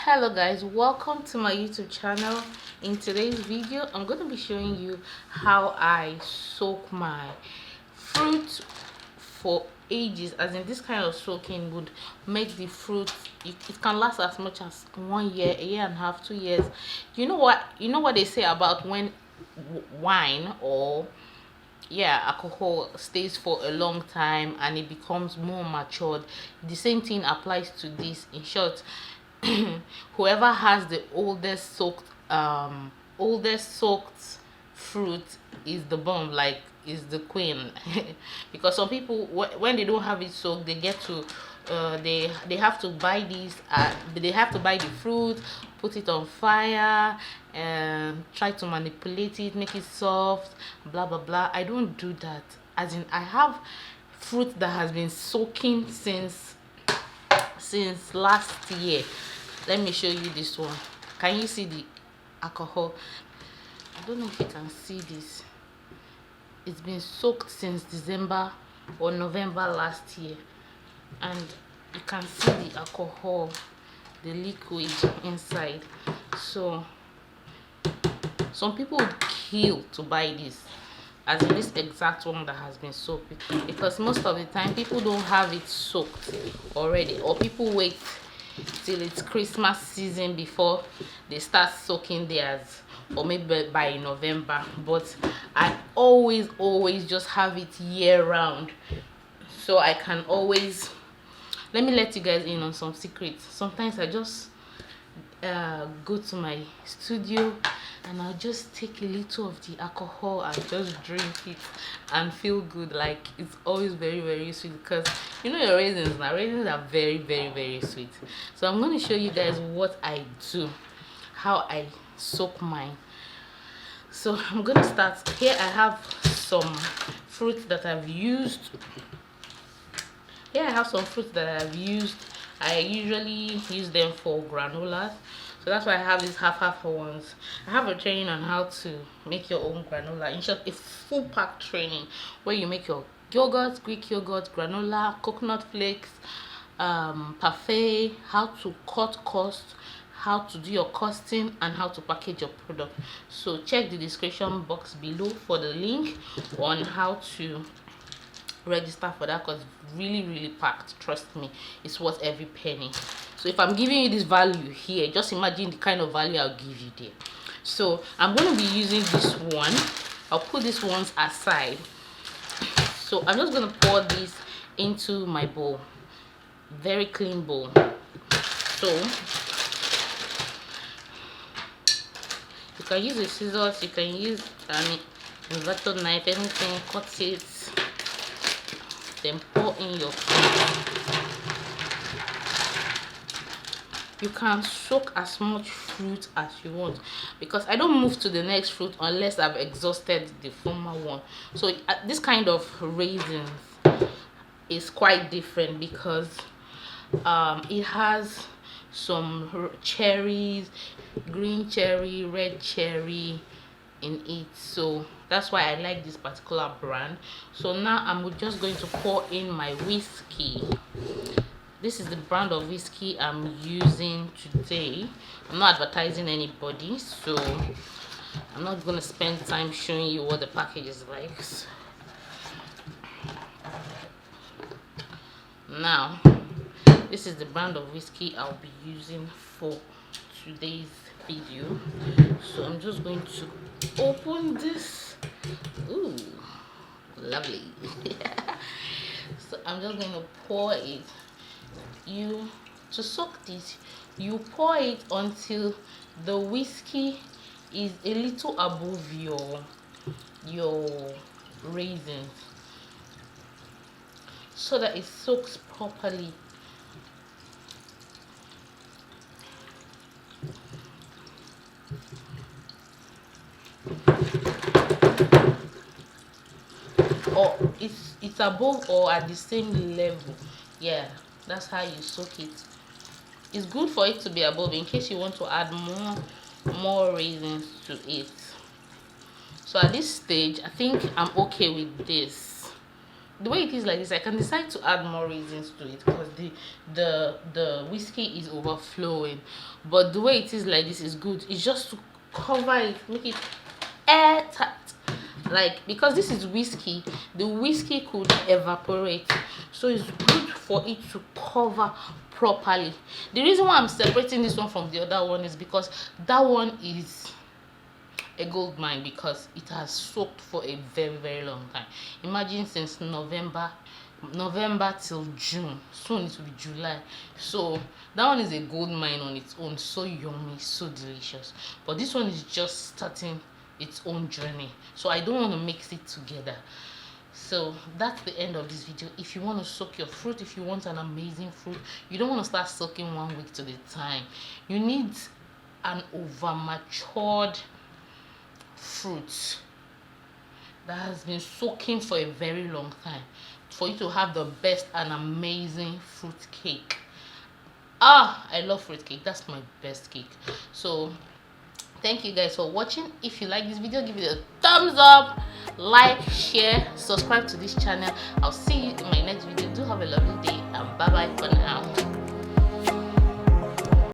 Hello guys, welcome to my YouTube channel. In today's video I'm going to be showing you how I soak my fruit for ages, as in this kind of soaking would make the fruit, it can last as much as 1 year, a year and a half, 2 years. You know what they say about when wine or alcohol stays for a long time and it becomes more matured. The same thing applies to this. In short, whoever has the oldest soaked fruit is the bomb, like is the queen. Because some people, when they don't have it soaked, they get to they have to buy these they have to buy the fruit, put it on fire and try to manipulate it, make it soft, blah blah blah. I don't do that. As in, I have fruit that has been soaking since last year. Let me show you this one. Can you see the alcohol? I don't know if you can see this. It's been soaked since December or November last year, and you can see the alcohol, the liquid inside. So some people would kill to buy this, as in this exact one that has been soaked, because most of the time people don't have it soaked already, or people wait till it's Christmas season before they start soaking theirs, or maybe by November. But I always just have it year round, so I can always, let me let you guys in on some secrets. Sometimes I just go to my studio and I'll just take a little of the alcohol and just drink it and feel good. Like, it's always very sweet, because you know your raisins are very sweet. So I'm going to show you guys what I do, how I soak mine. So I'm going to start here. I have some fruit that I've used. I usually use them for granolas, so that's why I have these half ones. I have a training on how to make your own granola. In short, a full pack training where you make your yogurt, Greek yogurt, granola, coconut flakes, parfait, how to cut cost, how to do your costing, and how to package your product. So check the description box below for the link on how to register for that, because really packed. Trust me, it's worth every penny. So if I'm giving you this value here, just imagine the kind of value I'll give you there. So I'm going to be using this one. I'll put these ones aside. So I'm just going to pour this into my bowl, very clean bowl. So you can use a scissors, you can use an inverted knife, anything, cut it, then pour in your fruit. You can soak as much fruit as you want, because I don't move to the next fruit unless I've exhausted the former one. So this kind of raisins is quite different, because it has some cherries, green cherry, red cherry in it. So that's why I like this particular brand. So now I'm just going to pour in my whiskey. This is the brand of whiskey I'm using today. I'm not advertising anybody, so I'm not going to spend time showing you what the package is like. Now, this is the brand of whiskey I'll be using for today's video. So I'm just going to open this. Ooh, lovely. So I'm just going to pour it. To soak this, you pour it until the whiskey is a little above your raisins, so that it soaks properly. Or it's above or at the same level. Yeah, that's how you soak it. It's good for it to be above in case you want to add more raisins to it. So at this stage, I think I'm okay with this. the way it is like this, I can decide to add more raisins to it because the whiskey is overflowing. But the way it is like this is good. It's just to cover it, make it airtight. Like, because this is whiskey, the whiskey could evaporate, so it's good for it to cover properly. The reason why I'm separating this one from the other one is because that one is a gold mine, because it has soaked for a very, very long time. Imagine, since November till June, soon it will be July. So that one is a gold mine on its own, so yummy, so delicious. But this one is just starting its own journey, so I don't want to mix it together. So that's the end of this video. If you want to soak your fruit, if you want an amazing fruit, you don't want to start soaking 1 week to the time. You need an over matured fruit that has been soaking for a very long time for you to have the best and amazing fruit cake. I love fruit cake. That's my best cake. So thank you guys for watching. If you like this video, give it a thumbs up, like, share, subscribe to this channel. I'll see you in my next video. Do have a lovely day, and bye bye for now.